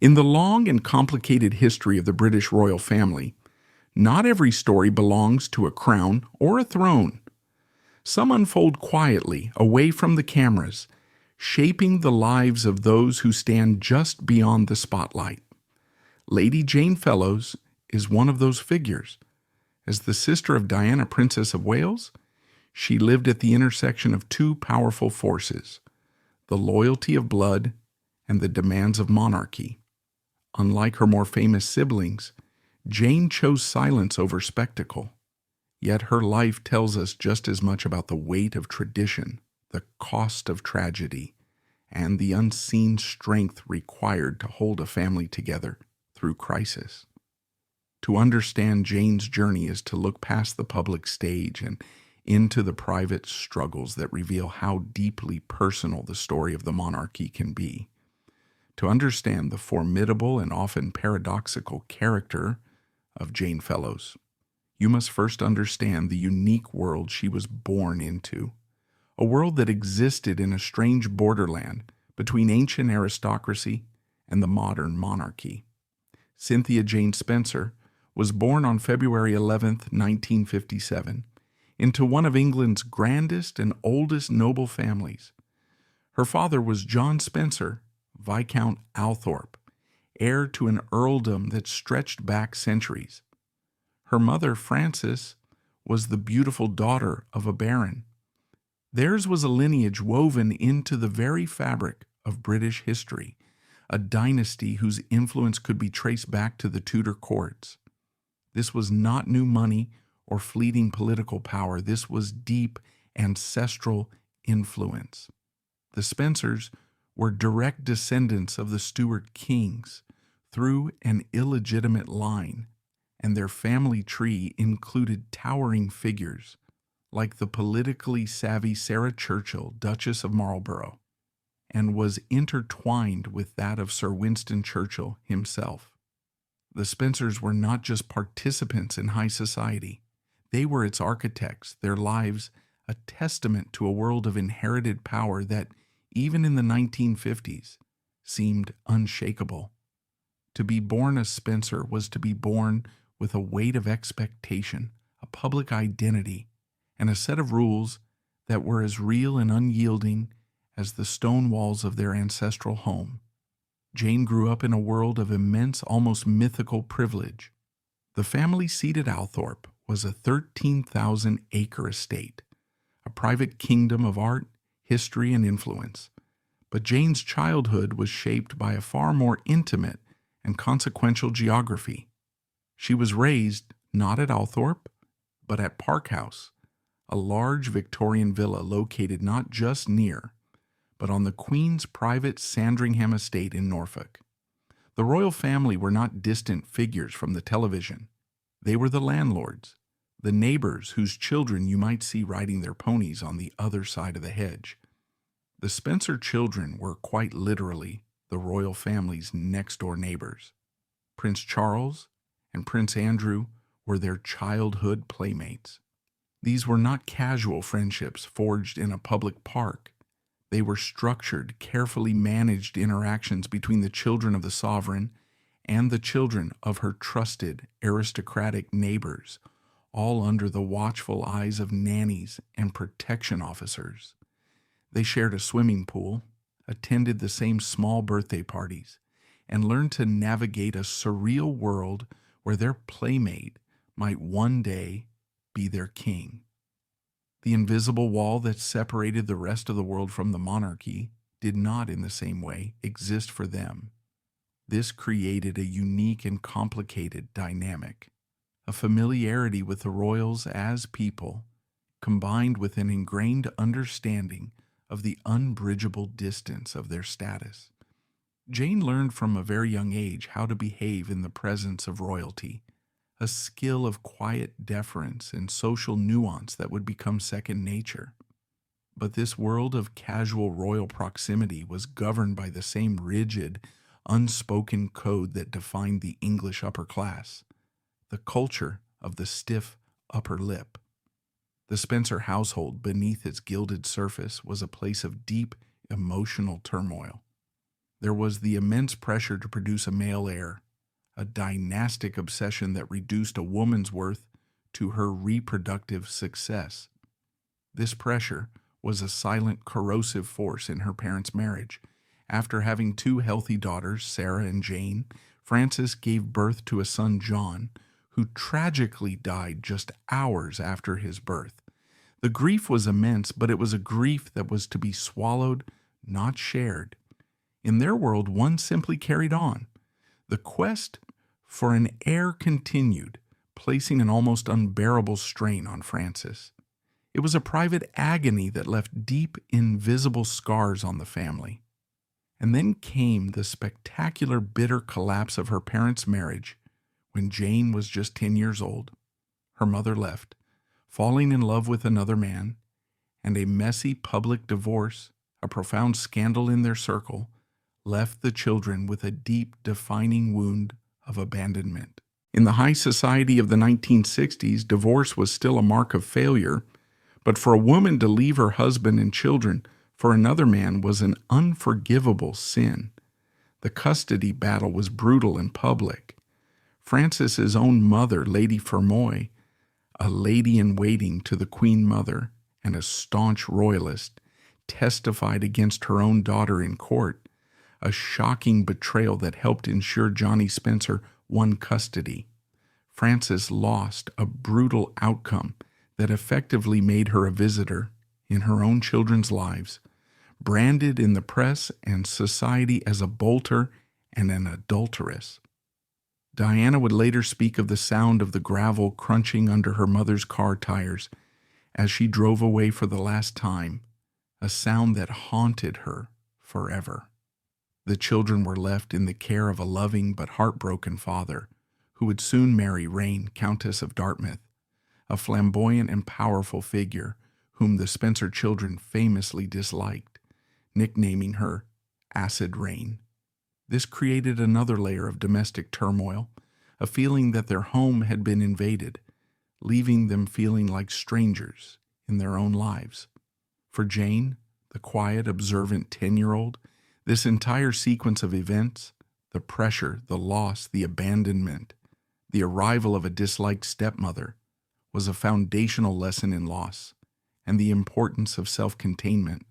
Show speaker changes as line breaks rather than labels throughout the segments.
In the long and complicated history of the British royal family, not every story belongs to a crown or a throne. Some unfold quietly, away from the cameras, shaping the lives of those who stand just beyond the spotlight. Lady Jane Fellows is one of those figures. As the sister of Diana, Princess of Wales, she lived at the intersection of two powerful forces, the loyalty of blood and the demands of monarchy. Unlike her more famous siblings, Jane chose silence over spectacle. Yet her life tells us just as much about the weight of tradition, the cost of tragedy, and the unseen strength required to hold a family together through crisis. To understand Jane's journey is to look past the public stage and into the private struggles that reveal how deeply personal the story of the monarchy can be. To understand the formidable and often paradoxical character of Jane Fellows, you must first understand the unique world she was born into, a world that existed in a strange borderland between ancient aristocracy and the modern monarchy. Cynthia Jane Spencer was born on February 11, 1957, into one of England's grandest and oldest noble families. Her father was John Spencer, Viscount Althorp, heir to an earldom that stretched back centuries. Her mother, Frances, was the beautiful daughter of a baron. Theirs was a lineage woven into the very fabric of British history, a dynasty whose influence could be traced back to the Tudor courts. This was not new money or fleeting political power. This was deep ancestral influence. The Spencers were direct descendants of the Stuart kings through an illegitimate line, and their family tree included towering figures like the politically savvy Sarah Churchill, Duchess of Marlborough, and was intertwined with that of Sir Winston Churchill himself. The Spencers were not just participants in high society. They were its architects, their lives a testament to a world of inherited power that, even in the 1950s, seemed unshakable. To be born a Spencer was to be born with a weight of expectation, a public identity, and a set of rules that were as real and unyielding as the stone walls of their ancestral home. Jane grew up in a world of immense, almost mythical privilege. The family seat at Althorp was a 13,000-acre estate, a private kingdom of art, history, and influence. But Jane's childhood was shaped by a far more intimate and consequential geography. She was raised not at Althorp, but at Park House, a large Victorian villa located not just near, but on the Queen's private Sandringham estate in Norfolk. The royal family were not distant figures from the television. They were the landlords, the neighbors whose children you might see riding their ponies on the other side of the hedge. The Spencer children were quite literally the royal family's next-door neighbors. Prince Charles and Prince Andrew were their childhood playmates. These were not casual friendships forged in a public park. They were structured, carefully managed interactions between the children of the sovereign and the children of her trusted, aristocratic neighbors, all under the watchful eyes of nannies and protection officers. They shared a swimming pool, attended the same small birthday parties, and learned to navigate a surreal world where their playmate might one day be their king. The invisible wall that separated the rest of the world from the monarchy did not, in the same way, exist for them. This created a unique and complicated dynamic, a familiarity with the royals as people, combined with an ingrained understanding of the unbridgeable distance of their status. Jane learned from a very young age how to behave in the presence of royalty, a skill of quiet deference and social nuance that would become second nature. But this world of casual royal proximity was governed by the same rigid, unspoken code that defined the English upper class, the culture of the stiff upper lip. The Spencer household, beneath its gilded surface, was a place of deep emotional turmoil. there was the immense pressure to produce a male heir, a dynastic obsession that reduced a woman's worth to her reproductive success. This pressure was a silent, corrosive force in her parents' marriage. After having two healthy daughters, Sarah and Jane, Frances gave birth to a son, John, who tragically died just hours after his birth. The grief was immense, but it was a grief that was to be swallowed, not shared. In their world, one simply carried on. The quest for an heir continued, placing an almost unbearable strain on Frances. It was a private agony that left deep, invisible scars on the family. And then came the spectacular, bitter collapse of her parents' marriage when Jane was just 10 years old. Her mother left, falling in love with another man, and a messy public divorce, a profound scandal in their circle, left the children with a deep, defining wound of abandonment. In the high society of the 1960s, divorce was still a mark of failure, but for a woman to leave her husband and children for another man was an unforgivable sin. The custody battle was brutal and public. Frances's own mother, Lady Fermoy, a lady-in-waiting to the Queen Mother and a staunch royalist, testified against her own daughter in court, a shocking betrayal that helped ensure Johnny Spencer won custody. Frances lost a brutal outcome that effectively made her a visitor in her own children's lives, branded in the press and society as a bolter and an adulteress. Diana would later speak of the sound of the gravel crunching under her mother's car tires as she drove away for the last time, a sound that haunted her forever. The children were left in the care of a loving but heartbroken father, who would soon marry Rain, Countess of Dartmouth, a flamboyant and powerful figure whom the Spencer children famously disliked, nicknaming her Acid Rain. This created another layer of domestic turmoil, a feeling that their home had been invaded, leaving them feeling like strangers in their own lives. For Jane, the quiet, observant 10-year-old, this entire sequence of events, the pressure, the loss, the abandonment, the arrival of a disliked stepmother, was a foundational lesson in loss and the importance of self-containment.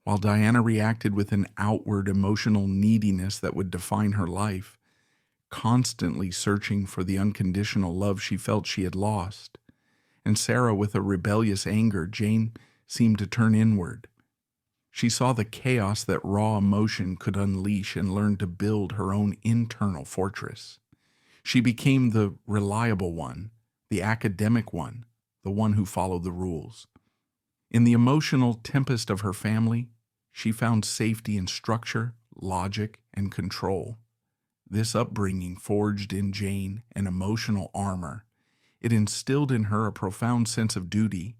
While Diana reacted with an outward emotional neediness that would define her life, constantly searching for the unconditional love she felt she had lost, and Sarah with a rebellious anger, Jane seemed to turn inward. She saw the chaos that raw emotion could unleash and learned to build her own internal fortress. She became the reliable one, the academic one, the one who followed the rules. In the emotional tempest of her family, she found safety in structure, logic, and control. This upbringing forged in Jane an emotional armor. It instilled in her a profound sense of duty,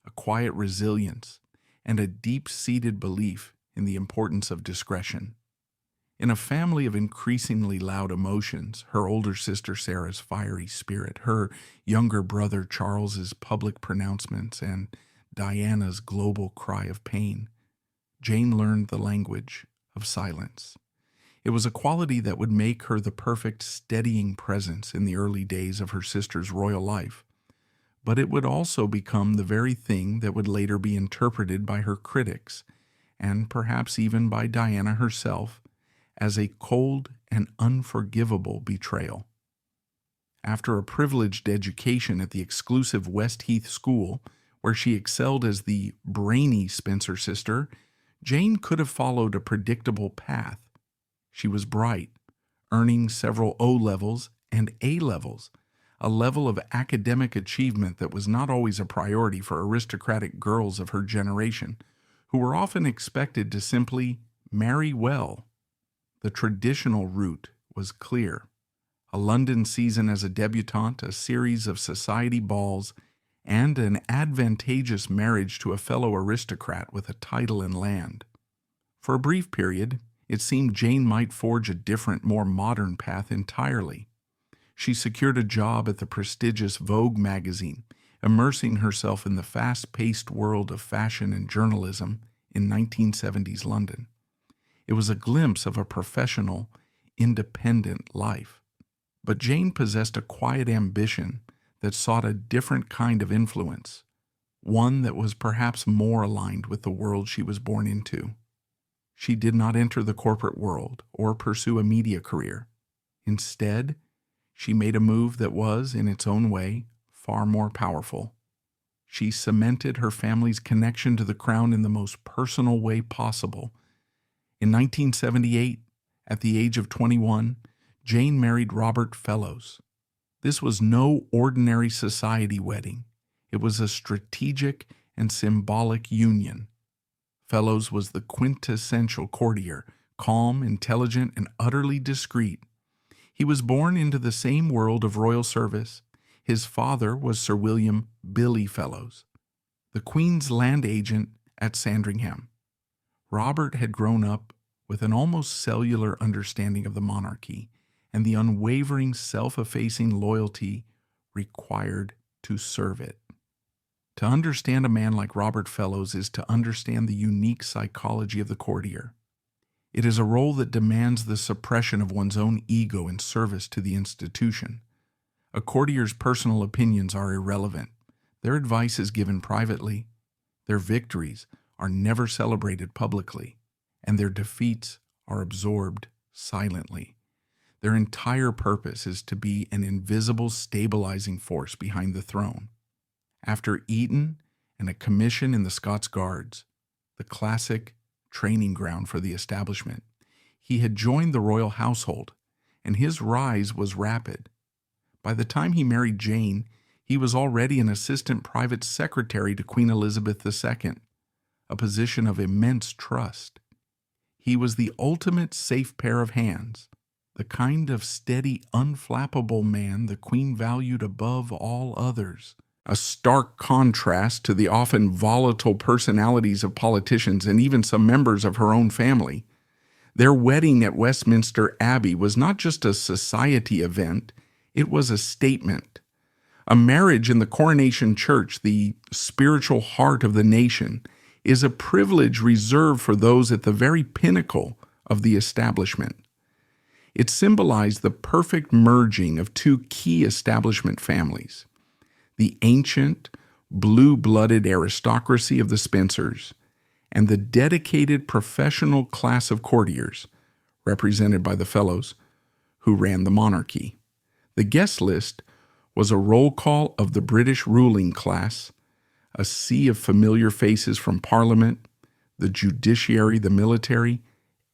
a quiet resilience, and a deep-seated belief in the importance of discretion. In a family of increasingly loud emotions, her older sister Sarah's fiery spirit, her younger brother Charles's public pronouncements, and Diana's global cry of pain, Jane learned the language of silence. It was a quality that would make her the perfect steadying presence in the early days of her sister's royal life, but it would also become the very thing that would later be interpreted by her critics, and perhaps even by Diana herself, as a cold and unforgivable betrayal. After a privileged education at the exclusive West Heath School, where she excelled as the brainy Spencer sister, Jane could have followed a predictable path. She was bright, earning several O-levels and A-levels, a level of academic achievement that was not always a priority for aristocratic girls of her generation, who were often expected to simply marry well. The traditional route was clear: a London season as a debutante, a series of society balls, and an advantageous marriage to a fellow aristocrat with a title and land. For a brief period, it seemed Jane might forge a different, more modern path entirely. She secured a job at the prestigious Vogue magazine, immersing herself in the fast-paced world of fashion and journalism in 1970s London. It was a glimpse of a professional, independent life. But Jane possessed a quiet ambition that sought a different kind of influence, one that was perhaps more aligned with the world she was born into. She did not enter the corporate world or pursue a media career. Instead, she made a move that was, in its own way, far more powerful. She cemented her family's connection to the crown in the most personal way possible. In 1978, at the age of 21, Jane married Robert Fellows. This was no ordinary society wedding. It was a strategic and symbolic union. Fellows was the quintessential courtier, calm, intelligent, and utterly discreet. He was born into the same world of royal service. His father was Sir William "Billy" Fellows, the Queen's land agent at Sandringham. Robert had grown up with an almost cellular understanding of the monarchy and the unwavering self-effacing loyalty required to serve it. To understand a man like Robert Fellows is to understand the unique psychology of the courtier. It is a role that demands the suppression of one's own ego in service to the institution. A courtier's personal opinions are irrelevant. Their advice is given privately. Their victories are never celebrated publicly, and their defeats are absorbed silently. Their entire purpose is to be an invisible stabilizing force behind the throne. After Eton and a commission in the Scots Guards, the classic training ground for the establishment, he had joined the royal household, and his rise was rapid. By the time he married Jane, he was already an assistant private secretary to Queen Elizabeth II, a position of immense trust. He was the ultimate safe pair of hands, the kind of steady, unflappable man the Queen valued above all others. A stark contrast to the often volatile personalities of politicians and even some members of her own family. Their wedding at Westminster Abbey was not just a society event, it was a statement. A marriage in the Coronation Church, the spiritual heart of the nation, is a privilege reserved for those at the very pinnacle of the establishment. It symbolized the perfect merging of two key establishment families: the ancient, blue-blooded aristocracy of the Spencers, and the dedicated professional class of courtiers, represented by the Fellows, who ran the monarchy. The guest list was a roll call of the British ruling class, a sea of familiar faces from Parliament, the judiciary, the military,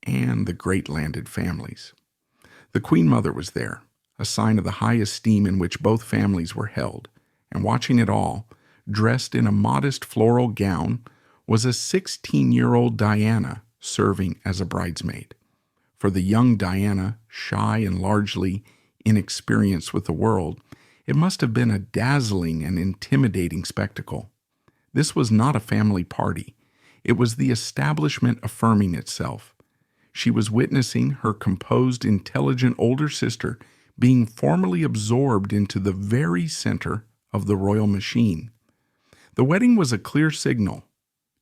and the great landed families. The Queen Mother was there, a sign of the high esteem in which both families were held. And watching it all, dressed in a modest floral gown, was a 16-year-old Diana serving as a bridesmaid. For the young Diana, shy and largely inexperienced with the world, it must have been a dazzling and intimidating spectacle. This was not a family party. It was the establishment affirming itself. She was witnessing her composed, intelligent older sister being formally absorbed into the very center of the royal machine. The wedding was a clear signal.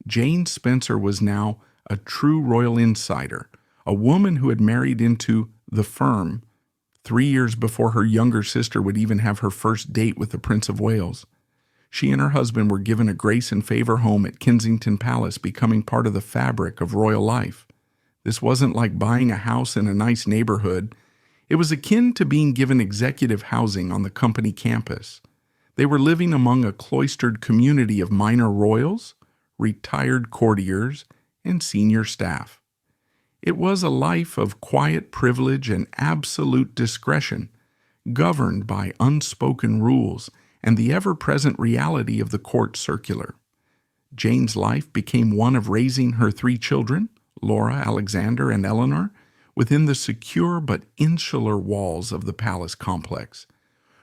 Jane Spencer was now a true royal insider, a woman who had married into the firm 3 years before her younger sister would even have her first date with the Prince of Wales. She and her husband were given a grace and favor home at Kensington Palace, becoming part of the fabric of royal life. This wasn't like buying a house in a nice neighborhood. It was akin to being given executive housing on the company campus. They were living among a cloistered community of minor royals, retired courtiers, and senior staff. It was a life of quiet privilege and absolute discretion, governed by unspoken rules and the ever-present reality of the court circular. Jane's life became one of raising her 3 children, Laura, Alexander, and Eleanor, within the secure but insular walls of the palace complex.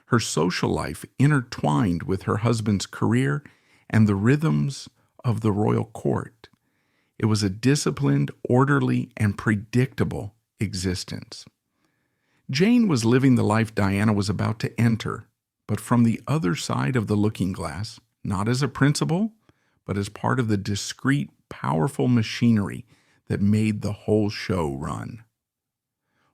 Her social life intertwined with her husband's career and the rhythms of the royal court. It was a disciplined, orderly, and predictable existence. Jane was living the life Diana was about to enter, but from the other side of the looking glass, not as a principal, but as part of the discreet, powerful machinery that made the whole show run.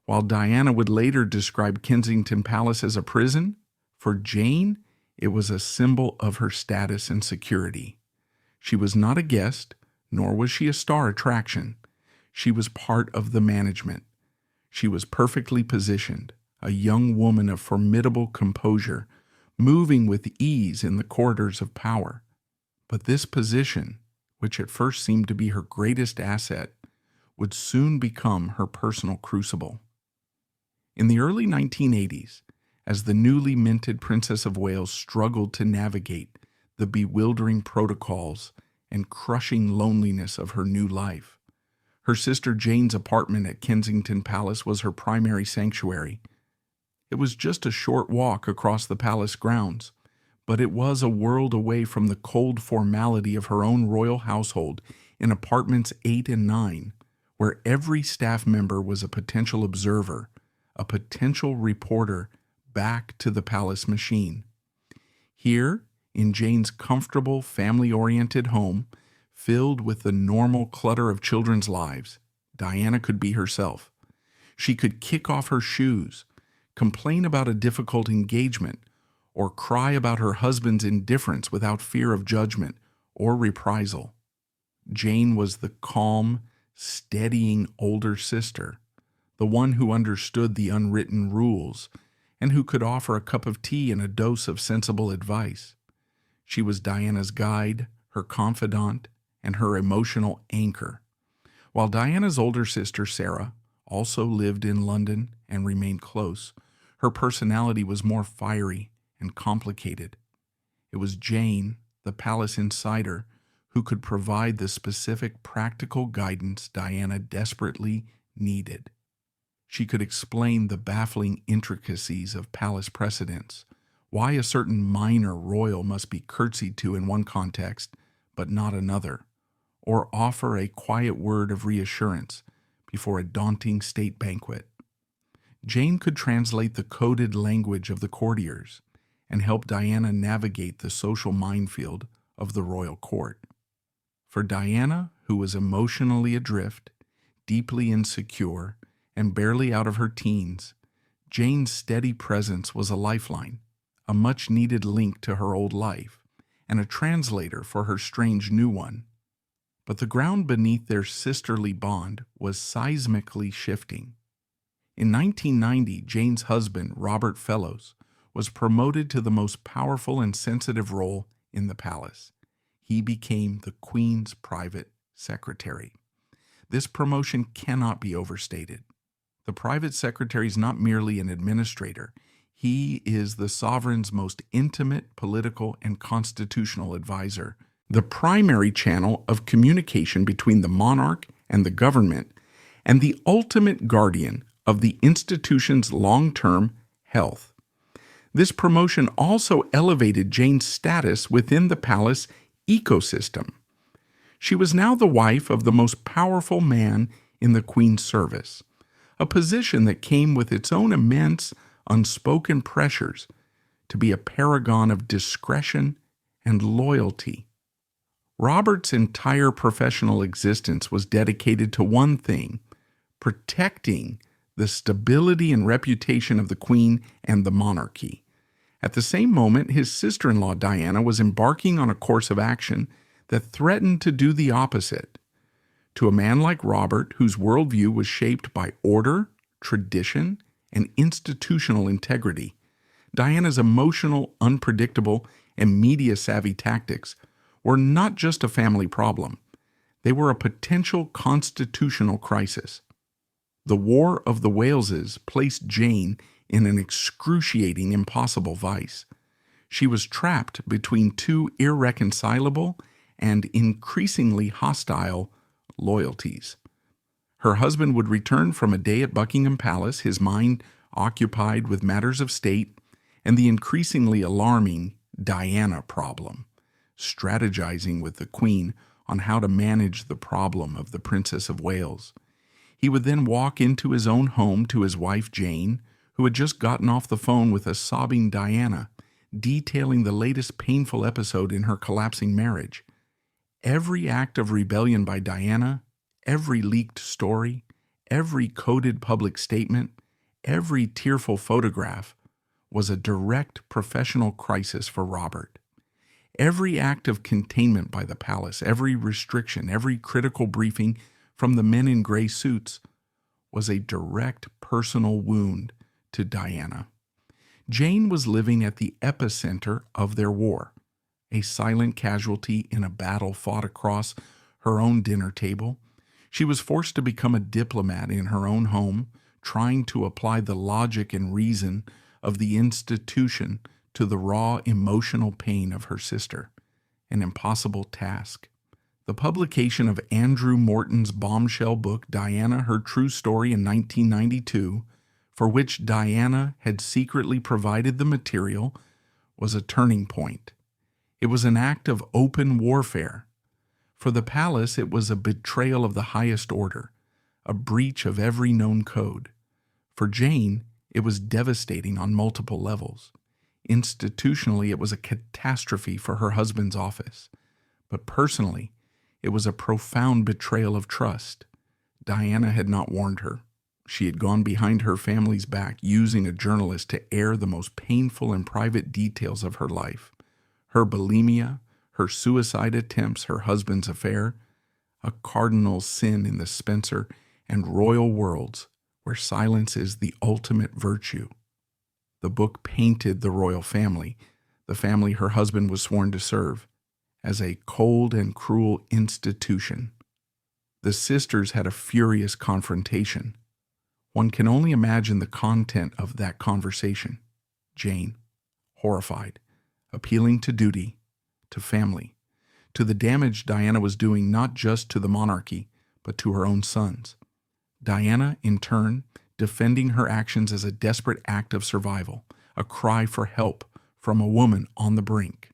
While Diana would later describe Kensington Palace as a prison, for Jane, it was a symbol of her status and security. She was not a guest, nor was she a star attraction. She was part of the management. She was perfectly positioned, a young woman of formidable composure, moving with ease in the corridors of power. But this position, which at first seemed to be her greatest asset, would soon become her personal crucible. In the early 1980s, as the newly minted Princess of Wales struggled to navigate the bewildering protocols and crushing loneliness of her new life, her sister Jane's apartment at Kensington Palace was her primary sanctuary. It was just a short walk across the palace grounds, but it was a world away from the cold formality of her own royal household in apartments 8 and 9, where every staff member was a potential observer, a potential reporter back to the palace machine. Here, in Jane's comfortable, family-oriented home, filled with the normal clutter of children's lives, Diana could be herself. She could kick off her shoes, complain about a difficult engagement, or cry about her husband's indifference without fear of judgment or reprisal. Jane was the calm, steadying older sister, the one who understood the unwritten rules and who could offer a cup of tea and a dose of sensible advice. She was Diana's guide, her confidant, and her emotional anchor. While Diana's older sister, Sarah, also lived in London and remained close, her personality was more fiery and complicated. It was Jane, the palace insider, who could provide the specific practical guidance Diana desperately needed. She could explain the baffling intricacies of palace precedents, why a certain minor royal must be curtsied to in one context, but not another, or offer a quiet word of reassurance before a daunting state banquet. Jane could translate the coded language of the courtiers and help Diana navigate the social minefield of the royal court. For Diana, who was emotionally adrift, deeply insecure, and barely out of her teens, Jane's steady presence was a lifeline, a much-needed link to her old life, and a translator for her strange new one. But the ground beneath their sisterly bond was seismically shifting. In 1990, Jane's husband, Robert Fellows, was promoted to the most powerful and sensitive role in the palace. He became the Queen's private secretary. This promotion cannot be overstated. The private secretary is not merely an administrator. He is the sovereign's most intimate political and constitutional advisor, the primary channel of communication between the monarch and the government, and the ultimate guardian of the institution's long-term health. This promotion also elevated Jane's status within the palace ecosystem. She was now the wife of the most powerful man in the Queen's service, a position that came with its own immense, unspoken pressures to be a paragon of discretion and loyalty. Robert's entire professional existence was dedicated to one thing: protecting the stability and reputation of the Queen and the monarchy. At the same moment, his sister-in-law Diana was embarking on a course of action that threatened to do the opposite. To a man like Robert, whose worldview was shaped by order, tradition, and institutional integrity, Diana's emotional, unpredictable, and media-savvy tactics were not just a family problem. They were a potential constitutional crisis. The War of the Waleses placed Jane in an excruciating, impossible vice. She was trapped between two irreconcilable and increasingly hostile loyalties. Her husband would return from a day at Buckingham Palace, his mind occupied with matters of state and the increasingly alarming Diana problem, strategizing with the Queen on how to manage the problem of the Princess of Wales. He would then walk into his own home to his wife Jane, who had just gotten off the phone with a sobbing Diana, detailing the latest painful episode in her collapsing marriage. Every act of rebellion by Diana, Every leaked story, every coded public statement, every tearful photograph was a direct professional crisis for Robert. Every act of containment by the palace, every restriction, every critical briefing from the men in gray suits was a direct personal wound to Diana. Jane was living at the epicenter of their war, a silent casualty in a battle fought across her own dinner table. She was forced to become a diplomat in her own home, trying to apply the logic and reason of the institution to the raw emotional pain of her sister, an impossible task. The publication of Andrew Morton's bombshell book, Diana, Her True Story, in 1992, for which Diana had secretly provided the material, was a turning point. It was an act of open warfare. For the palace, it was a betrayal of the highest order, a breach of every known code. For Jane, it was devastating on multiple levels. Institutionally, it was a catastrophe for her husband's office. But personally, it was a profound betrayal of trust. Diana had not warned her. She had gone behind her family's back, using a journalist to air the most painful and private details of her life. Her bulimia, her suicide attempts, her husband's affair, a cardinal sin in the Spencer and royal worlds where silence is the ultimate virtue. The book painted the royal family, the family her husband was sworn to serve, as a cold and cruel institution. The sisters had a furious confrontation. One can only imagine the content of that conversation. Jane, horrified, appealing to duty, to family, to the damage Diana was doing not just to the monarchy, but to her own sons. Diana, in turn, defending her actions as a desperate act of survival, a cry for help from a woman on the brink.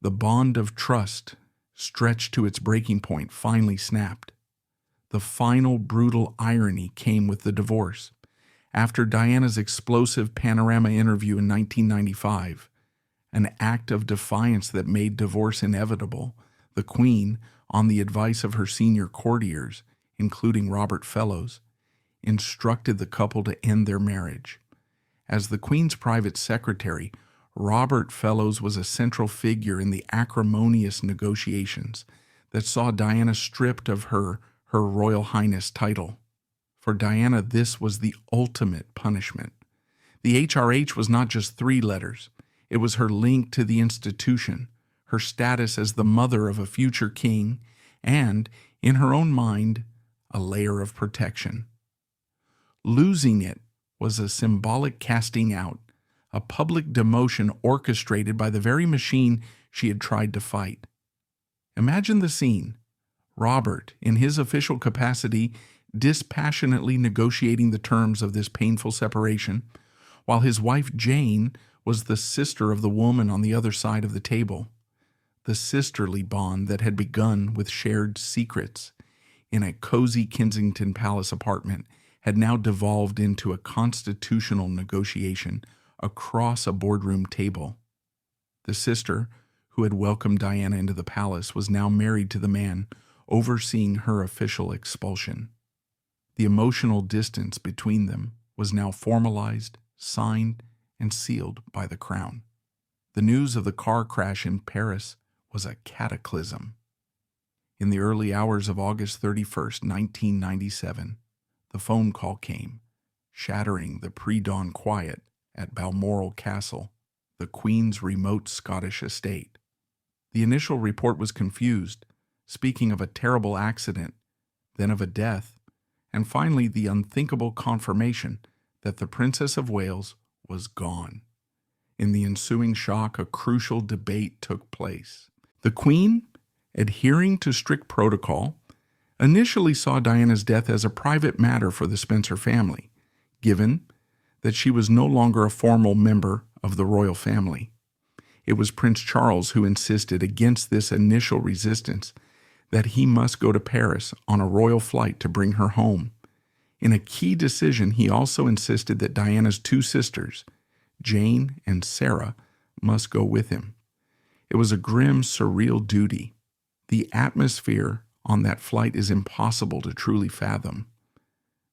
The bond of trust, stretched to its breaking point, finally snapped. The final brutal irony came with the divorce. After Diana's explosive Panorama interview in 1995, an act of defiance that made divorce inevitable, the Queen, on the advice of her senior courtiers, including Robert Fellows, instructed the couple to end their marriage. As the Queen's private secretary, Robert Fellows was a central figure in the acrimonious negotiations that saw Diana stripped of her Royal Highness title. For Diana, this was the ultimate punishment. The HRH was not just 3 letters. It was her link to the institution, her status as the mother of a future king, and, in her own mind, a layer of protection. Losing it was a symbolic casting out, a public demotion orchestrated by the very machine she had tried to fight. Imagine the scene. Robert, in his official capacity, dispassionately negotiating the terms of this painful separation, while his wife Jane was the sister of the woman on the other side of the table. The sisterly bond that had begun with shared secrets in a cozy Kensington Palace apartment had now devolved into a constitutional negotiation across a boardroom table. The sister, who had welcomed Diana into the palace, was now married to the man overseeing her official expulsion. The emotional distance between them was now formalized, signed, and sealed by the crown. The news of the car crash in Paris was a cataclysm. In the early hours of August 31st, 1997, the phone call came, shattering the pre-dawn quiet at Balmoral Castle, the Queen's remote Scottish estate. The initial report was confused, speaking of a terrible accident, then of a death, and finally the unthinkable confirmation that the Princess of Wales was gone. In the ensuing shock, a crucial debate took place. The Queen, adhering to strict protocol, initially saw Diana's death as a private matter for the Spencer family, given that she was no longer a formal member of the royal family. It was Prince Charles who insisted against this initial resistance that he must go to Paris on a royal flight to bring her home. In a key decision, he also insisted that Diana's 2 sisters, Jane and Sarah, must go with him. It was a grim, surreal duty. The atmosphere on that flight is impossible to truly fathom.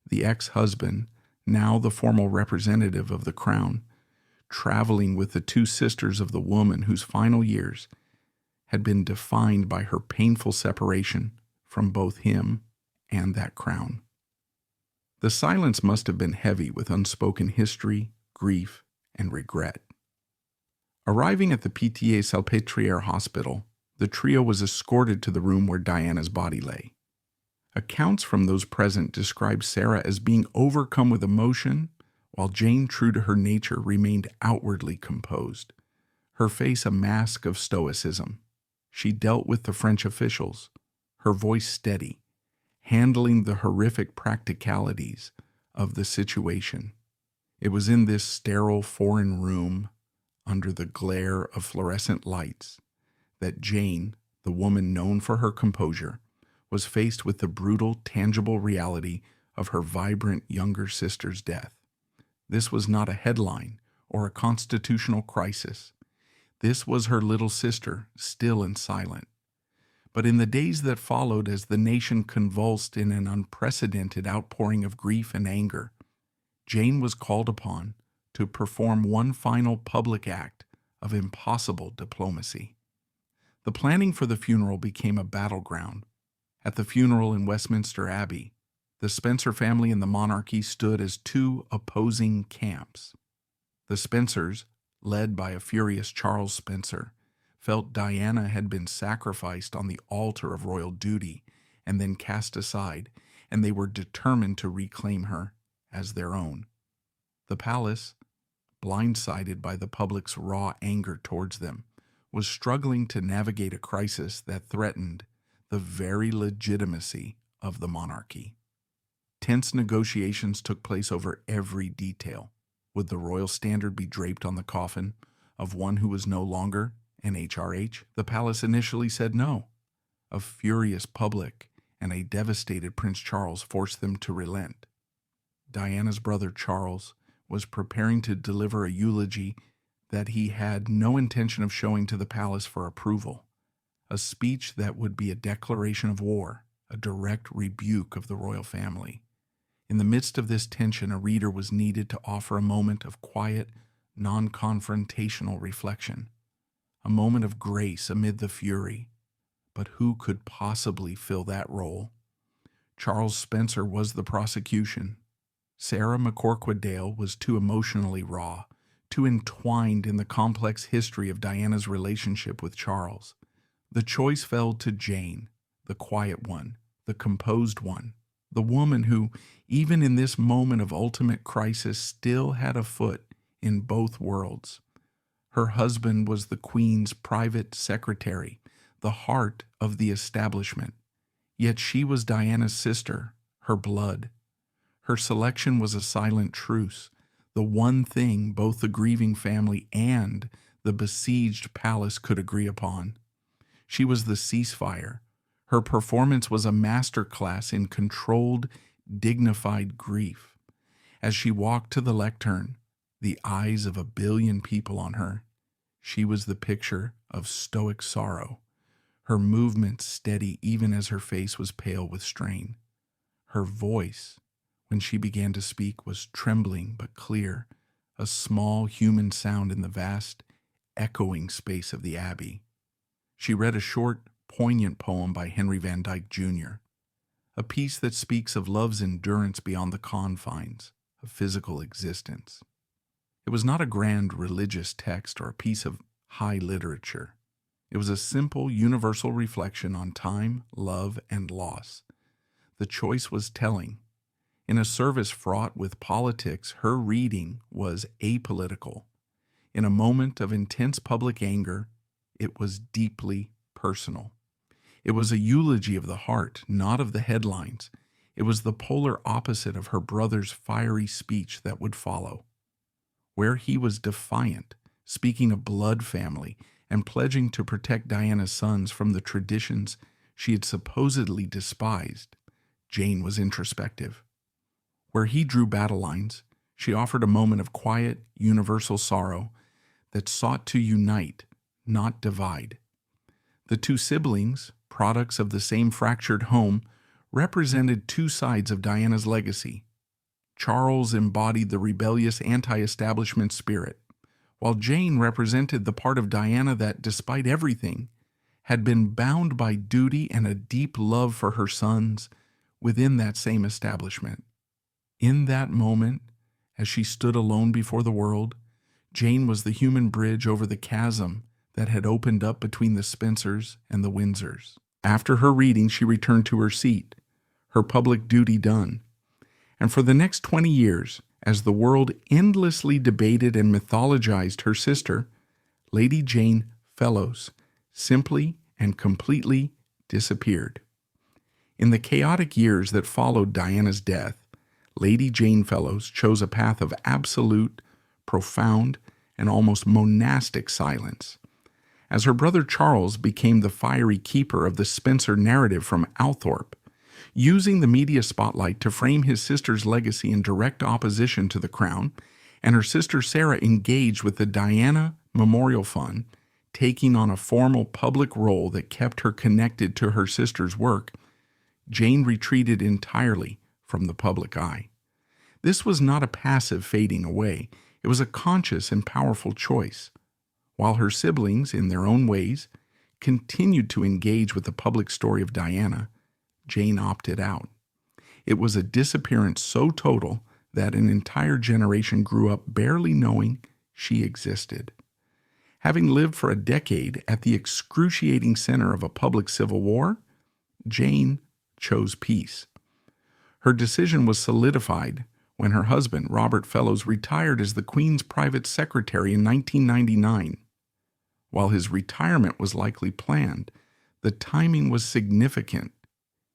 The ex-husband, now the formal representative of the crown, traveling with the two sisters of the woman whose final years had been defined by her painful separation from both him and that crown. The silence must have been heavy with unspoken history, grief, and regret. Arriving at the Pitié-Salpêtrière hospital, the trio was escorted to the room where Diana's body lay. Accounts from those present describe Sarah as being overcome with emotion, while Jane, true to her nature, remained outwardly composed, her face a mask of stoicism. She dealt with the French officials, her voice steady, handling the horrific practicalities of the situation. It was in this sterile foreign room, under the glare of fluorescent lights, that Jane, the woman known for her composure, was faced with the brutal, tangible reality of her vibrant younger sister's death. This was not a headline or a constitutional crisis. This was her little sister, still and silent. But in the days that followed, as the nation convulsed in an unprecedented outpouring of grief and anger, Jane was called upon to perform one final public act of impossible diplomacy. The planning for the funeral became a battleground. At the funeral in Westminster Abbey, the Spencer family and the monarchy stood as two opposing camps. The Spencers, led by a furious Charles Spencer, felt Diana had been sacrificed on the altar of royal duty and then cast aside, and they were determined to reclaim her as their own. The palace, blindsided by the public's raw anger towards them, was struggling to navigate a crisis that threatened the very legitimacy of the monarchy. Tense negotiations took place over every detail. Would the royal standard be draped on the coffin of one who was no longer an HRH? The palace initially said no. A furious public and a devastated Prince Charles forced them to relent. Diana's brother Charles was preparing to deliver a eulogy that he had no intention of showing to the palace for approval, a speech that would be a declaration of war, a direct rebuke of the royal family. In the midst of this tension, a reader was needed to offer a moment of quiet, non-confrontational reflection, a moment of grace amid the fury. But who could possibly fill that role? Charles Spencer was the prosecution. Sarah McCorquodale was too emotionally raw, too entwined in the complex history of Diana's relationship with Charles. The choice fell to Jane, the quiet one, the composed one, the woman who, even in this moment of ultimate crisis, still had a foot in both worlds. Her husband was the Queen's private secretary, the heart of the establishment. Yet she was Diana's sister, her blood. Her selection was a silent truce, the one thing both the grieving family and the besieged palace could agree upon. She was the ceasefire. Her performance was a masterclass in controlled, dignified grief. As she walked to the lectern, the eyes of 1 billion people on her, she was the picture of stoic sorrow, her movements steady even as her face was pale with strain. Her voice, when she began to speak, was trembling but clear, a small human sound in the vast, echoing space of the Abbey. She read a short, poignant poem by Henry Van Dyke, Jr., a piece that speaks of love's endurance beyond the confines of physical existence. It was not a grand religious text or a piece of high literature. It was a simple, universal reflection on time, love, and loss. The choice was telling. In a service fraught with politics, her reading was apolitical. In a moment of intense public anger, it was deeply personal. It was a eulogy of the heart, not of the headlines. It was the polar opposite of her brother's fiery speech that would follow, where he was defiant, speaking of blood family, and pledging to protect Diana's sons from the traditions she had supposedly despised. Jane was introspective. Where he drew battle lines, she offered a moment of quiet, universal sorrow that sought to unite, not divide. The two siblings, products of the same fractured home, represented two sides of Diana's legacy. Charles embodied the rebellious anti-establishment spirit, while Jane represented the part of Diana that, despite everything, had been bound by duty and a deep love for her sons within that same establishment. In that moment, as she stood alone before the world, Jane was the human bridge over the chasm that had opened up between the Spencers and the Windsors. After her reading, she returned to her seat, her public duty done. And for the next 20 years, as the world endlessly debated and mythologized her sister, Lady Jane Fellowes simply and completely disappeared. In the chaotic years that followed Diana's death, Lady Jane Fellowes chose a path of absolute, profound, and almost monastic silence. As her brother Charles became the fiery keeper of the Spencer narrative from Althorpe, using the media spotlight to frame his sister's legacy in direct opposition to the crown, and her sister Sarah engaged with the Diana Memorial Fund, taking on a formal public role that kept her connected to her sister's work, Jane retreated entirely from the public eye. This was not a passive fading away. It was a conscious and powerful choice. While her siblings, in their own ways, continued to engage with the public story of Diana, Jane opted out. It was a disappearance so total that an entire generation grew up barely knowing she existed. Having lived for a decade at the excruciating center of a public civil war, Jane chose peace. Her decision was solidified when her husband, Robert Fellowes, retired as the Queen's private secretary in 1999. While his retirement was likely planned, the timing was significant.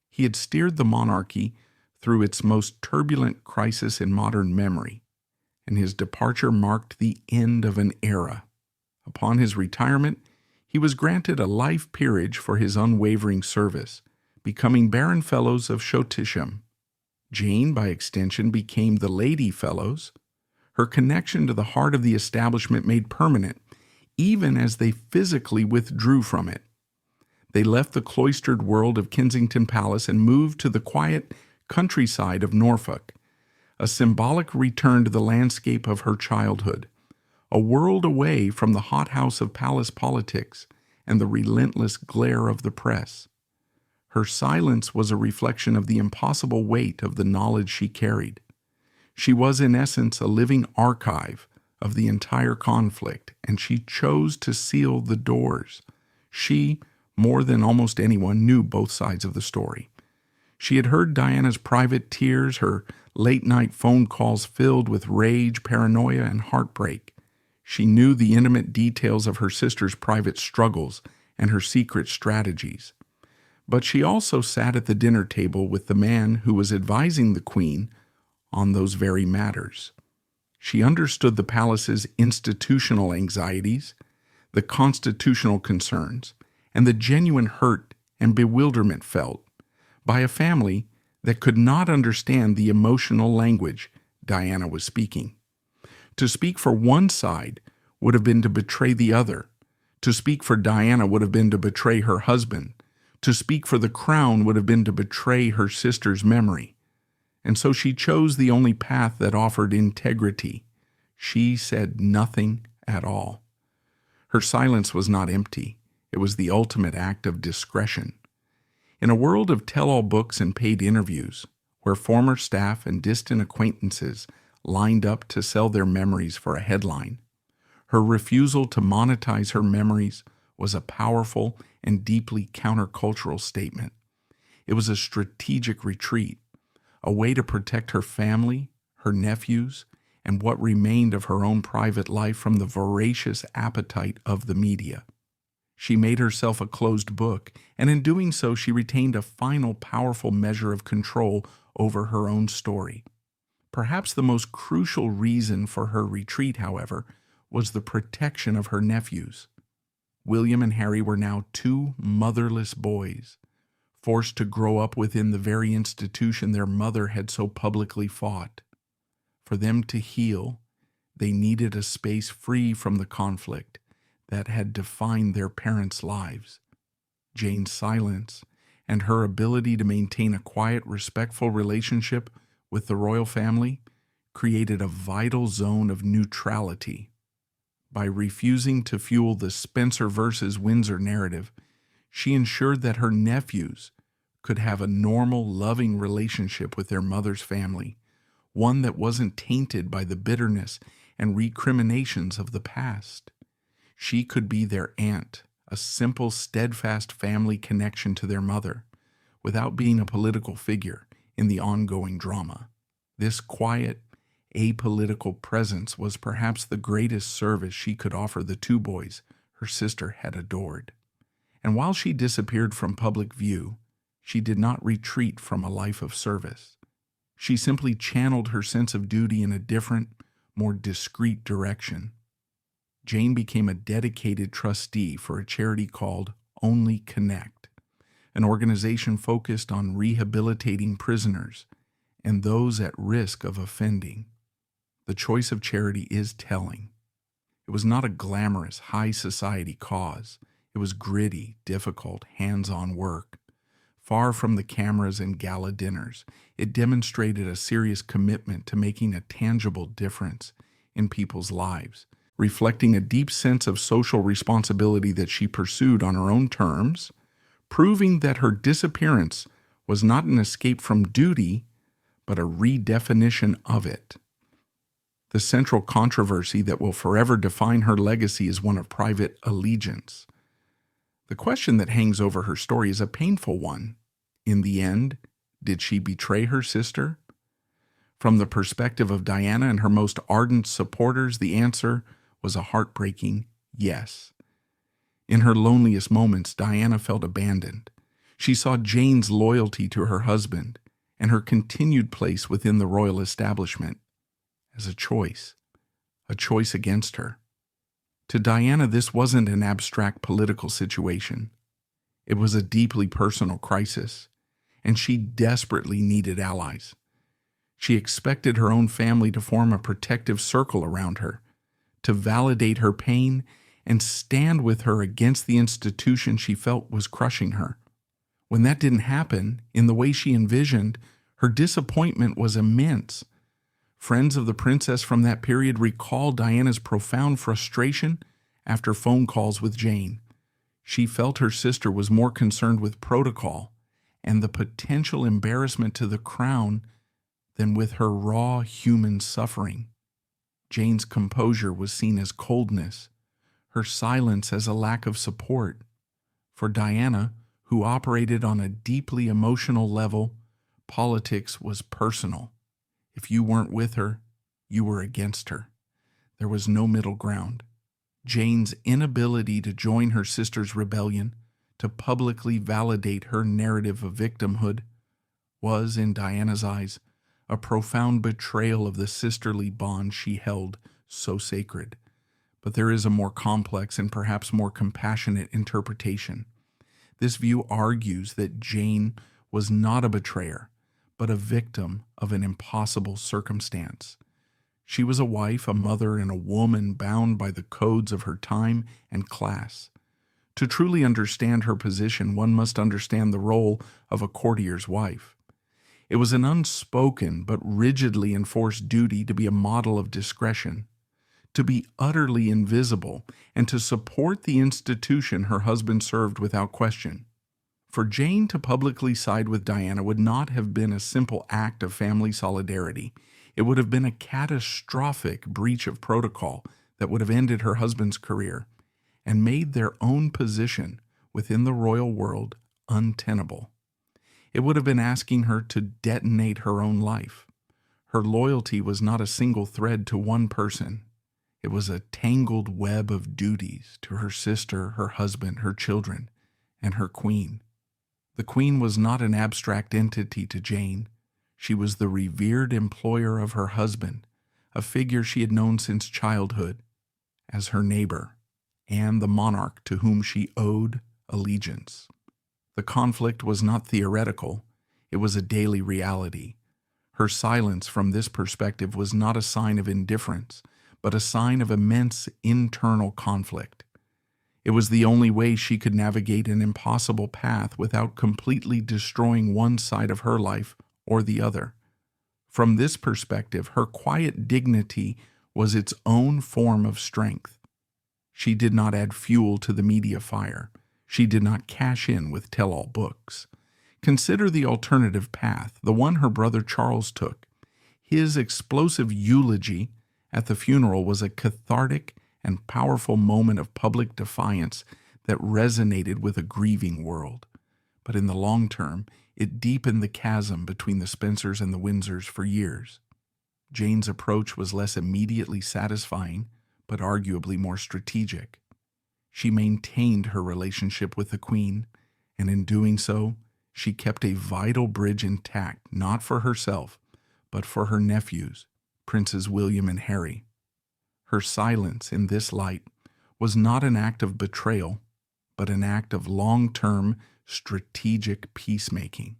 He had steered the monarchy through its most turbulent crisis in modern memory, and his departure marked the end of an era. Upon his retirement, he was granted a life peerage for his unwavering service, becoming Baron Fellowes of Shottisham. Jane, by extension, became the Lady Fellowes, her connection to the heart of the establishment made permanent, even as they physically withdrew from it. They left the cloistered world of Kensington Palace and moved to the quiet countryside of Norfolk, a symbolic return to the landscape of her childhood, a world away from the hothouse of palace politics and the relentless glare of the press. Her silence was a reflection of the impossible weight of the knowledge she carried. She was, in essence, a living archive of the entire conflict, and she chose to seal the doors. She, more than almost anyone, knew both sides of the story. She had heard Diana's private tears, her late-night phone calls filled with rage, paranoia, and heartbreak. She knew the intimate details of her sister's private struggles and her secret strategies. But she also sat at the dinner table with the man who was advising the Queen on those very matters. She understood the palace's institutional anxieties, the constitutional concerns, and the genuine hurt and bewilderment felt by a family that could not understand the emotional language Diana was speaking. To speak for one side would have been to betray the other. To speak for Diana would have been to betray her husband. To speak for the crown would have been to betray her sister's memory. And so she chose the only path that offered integrity. She said nothing at all. Her silence was not empty. It was the ultimate act of discretion. In a world of tell-all books and paid interviews, where former staff and distant acquaintances lined up to sell their memories for a headline, her refusal to monetize her memories was a powerful and deeply countercultural statement. It was a strategic retreat, a way to protect her family, her nephews, and what remained of her own private life from the voracious appetite of the media. She made herself a closed book, and in doing so she retained a final powerful measure of control over her own story. Perhaps the most crucial reason for her retreat, however, was the protection of her nephews. William and Harry were now two motherless boys, forced to grow up within the very institution their mother had so publicly fought. For them to heal, they needed a space free from the conflict that had defined their parents' lives. Jane's silence, and her ability to maintain a quiet, respectful relationship with the royal family created a vital zone of neutrality. By refusing to fuel the Spencer versus Windsor narrative, she ensured that her nephews could have a normal, loving relationship with their mother's family, one that wasn't tainted by the bitterness and recriminations of the past. She could be their aunt, a simple, steadfast family connection to their mother, without being a political figure in the ongoing drama. This quiet, apolitical presence was perhaps the greatest service she could offer the two boys her sister had adored. And while she disappeared from public view, she did not retreat from a life of service. She simply channeled her sense of duty in a different, more discreet direction. Jane became a dedicated trustee for a charity called Only Connect, an organization focused on rehabilitating prisoners and those at risk of offending. The choice of charity is telling. It was not a glamorous, high society cause. It was gritty, difficult, hands-on work. Far from the cameras and gala dinners, it demonstrated a serious commitment to making a tangible difference in people's lives, reflecting a deep sense of social responsibility that she pursued on her own terms, proving that her disappearance was not an escape from duty, but a redefinition of it. The central controversy that will forever define her legacy is one of private allegiance. The question that hangs over her story is a painful one. In the end, did she betray her sister? From the perspective of Diana and her most ardent supporters, the answer was a heartbreaking yes. In her loneliest moments, Diana felt abandoned. She saw Jane's loyalty to her husband and her continued place within the royal establishment as a choice against her. To Diana, this wasn't an abstract political situation. It was a deeply personal crisis, and she desperately needed allies. She expected her own family to form a protective circle around her, to validate her pain and stand with her against the institution she felt was crushing her. When that didn't happen in the way she envisioned, her disappointment was immense. Friends of the princess from that period recall Diana's profound frustration after phone calls with Jane. She felt her sister was more concerned with protocol and the potential embarrassment to the crown than with her raw human suffering. Jane's composure was seen as coldness, her silence as a lack of support. For Diana, who operated on a deeply emotional level, politics was personal. If you weren't with her, you were against her. There was no middle ground. Jane's inability to join her sister's rebellion, to publicly validate her narrative of victimhood, was, in Diana's eyes, a profound betrayal of the sisterly bond she held so sacred. But there is a more complex and perhaps more compassionate interpretation. This view argues that Jane was not a betrayer, but a victim of an impossible circumstance. She was a wife, a mother, and a woman bound by the codes of her time and class. To truly understand her position, one must understand the role of a courtier's wife. It was an unspoken but rigidly enforced duty to be a model of discretion, to be utterly invisible, and to support the institution her husband served without question. For Jane to publicly side with Diana would not have been a simple act of family solidarity. It would have been a catastrophic breach of protocol that would have ended her husband's career and made their own position within the royal world untenable. It would have been asking her to detonate her own life. Her loyalty was not a single thread to one person. It was a tangled web of duties to her sister, her husband, her children, and her queen. The queen was not an abstract entity to Jane. She was the revered employer of her husband, a figure she had known since childhood, as her neighbor, and the monarch to whom she owed allegiance. The conflict was not theoretical, it was a daily reality. Her silence from this perspective was not a sign of indifference, but a sign of immense internal conflict. It was the only way she could navigate an impossible path without completely destroying one side of her life or the other. From this perspective, her quiet dignity was its own form of strength. She did not add fuel to the media fire. She did not cash in with tell-all books. Consider the alternative path, the one her brother Charles took. His explosive eulogy at the funeral was a cathartic and powerful moment of public defiance that resonated with a grieving world. But in the long term, it deepened the chasm between the Spencers and the Windsors for years. Jane's approach was less immediately satisfying, but arguably more strategic. She maintained her relationship with the Queen, and in doing so, she kept a vital bridge intact, not for herself, but for her nephews, Princes William and Harry. Her silence in this light was not an act of betrayal, but an act of long-term, strategic peacemaking.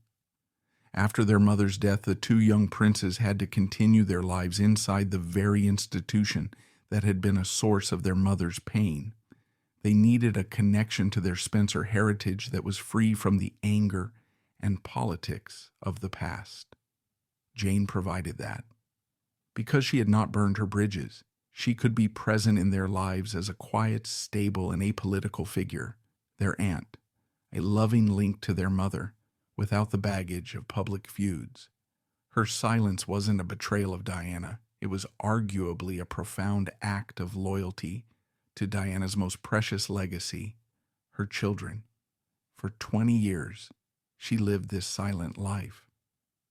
After their mother's death, the two young princes had to continue their lives inside the very institution that had been a source of their mother's pain. They needed a connection to their Spencer heritage that was free from the anger and politics of the past. Jane provided that. Because she had not burned her bridges, she could be present in their lives as a quiet, stable, and apolitical figure, their aunt, a loving link to their mother, without the baggage of public feuds. Her silence wasn't a betrayal of Diana. It was arguably a profound act of loyalty to Diana's most precious legacy, her children. For 20 years, she lived this silent life.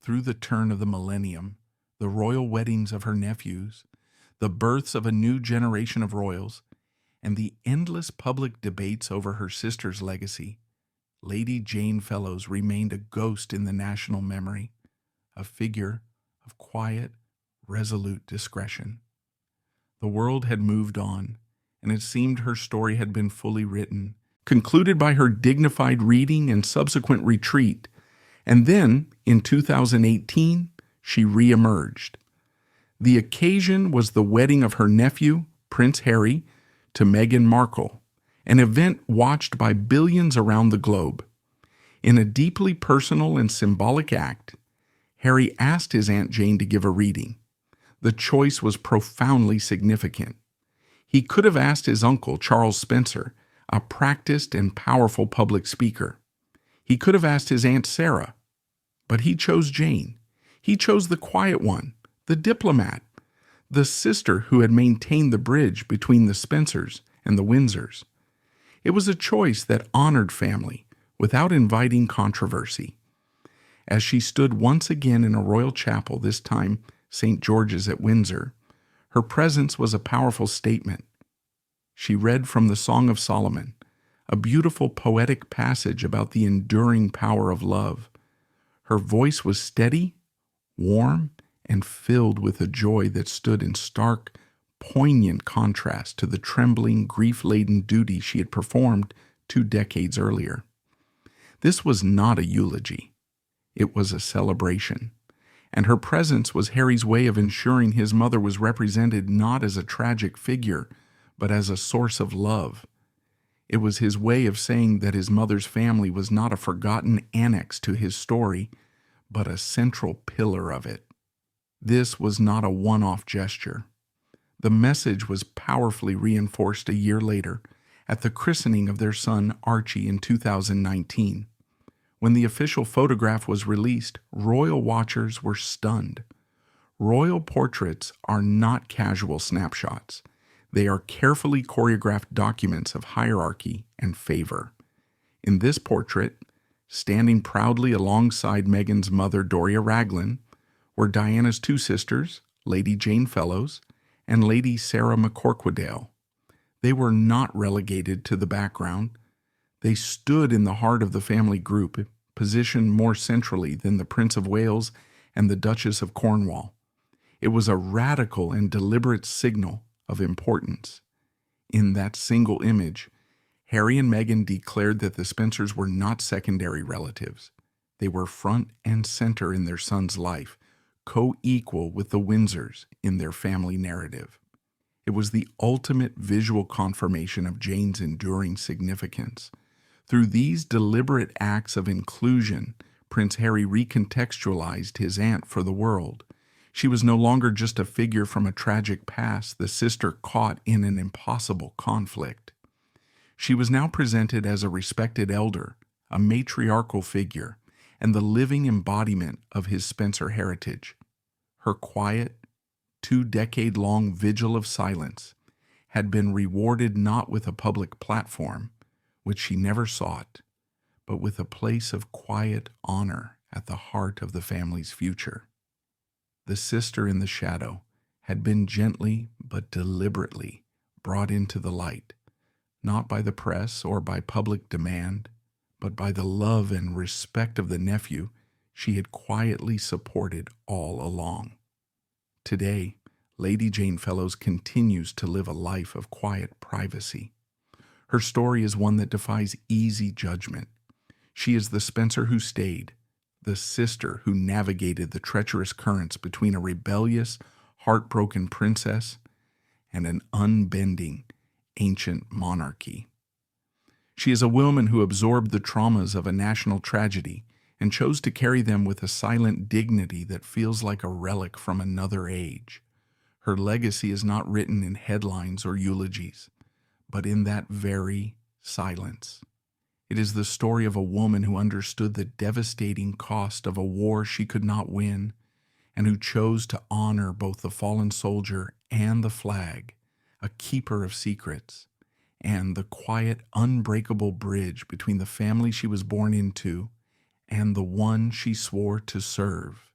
Through the turn of the millennium, the royal weddings of her nephews, the births of a new generation of royals, and the endless public debates over her sister's legacy, Lady Jane Fellowes remained a ghost in the national memory, a figure of quiet, resolute discretion. The world had moved on, and it seemed her story had been fully written, concluded by her dignified reading and subsequent retreat, and then, in 2018, she re-emerged. The occasion was the wedding of her nephew, Prince Harry, to Meghan Markle, an event watched by billions around the globe. In a deeply personal and symbolic act, Harry asked his Aunt Jane to give a reading. The choice was profoundly significant. He could have asked his uncle, Charles Spencer, a practiced and powerful public speaker. He could have asked his Aunt Sarah, but he chose Jane. He chose the quiet one, the diplomat, the sister who had maintained the bridge between the Spencers and the Windsors. It was a choice that honored family without inviting controversy. As she stood once again in a royal chapel, this time St. George's at Windsor, her presence was a powerful statement. She read from the Song of Solomon, a beautiful poetic passage about the enduring power of love. Her voice was steady, warm, and filled with a joy that stood in stark, poignant contrast to the trembling, grief-laden duty she had performed 2 decades earlier. This was not a eulogy. It was a celebration. And her presence was Harry's way of ensuring his mother was represented not as a tragic figure, but as a source of love. It was his way of saying that his mother's family was not a forgotten annex to his story, but a central pillar of it. This was not a one-off gesture. The message was powerfully reinforced a year later at the christening of their son Archie in 2019. When the official photograph was released, royal watchers were stunned. Royal portraits are not casual snapshots. They are carefully choreographed documents of hierarchy and favor. In this portrait, standing proudly alongside Meghan's mother Doria Raglan, were Diana's 2 sisters, Lady Jane Fellowes and Lady Sarah McCorquodale. They were not relegated to the background. They stood in the heart of the family group, positioned more centrally than the Prince of Wales and the Duchess of Cornwall. It was a radical and deliberate signal of importance. In that single image, Harry and Meghan declared that the Spencers were not secondary relatives. They were front and center in their son's life, co-equal with the Windsors in their family narrative. It was the ultimate visual confirmation of Jane's enduring significance. Through these deliberate acts of inclusion, Prince Harry recontextualized his aunt for the world. She was no longer just a figure from a tragic past, the sister caught in an impossible conflict. She was now presented as a respected elder, a matriarchal figure, and the living embodiment of his Spencer heritage. Her quiet, 2-decade-long vigil of silence had been rewarded not with a public platform, which she never sought, but with a place of quiet honor at the heart of the family's future. The sister in the shadow had been gently but deliberately brought into the light, not by the press or by public demand, but by the love and respect of the nephew she had quietly supported all along. Today, Lady Jane Fellows continues to live a life of quiet privacy. Her story is one that defies easy judgment. She is the Spencer who stayed, the sister who navigated the treacherous currents between a rebellious, heartbroken princess and an unbending, ancient monarchy. She is a woman who absorbed the traumas of a national tragedy and chose to carry them with a silent dignity that feels like a relic from another age. Her legacy is not written in headlines or eulogies, but in that very silence. It is the story of a woman who understood the devastating cost of a war she could not win, and who chose to honor both the fallen soldier and the flag, a keeper of secrets, and the quiet, unbreakable bridge between the family she was born into and the one she swore to serve.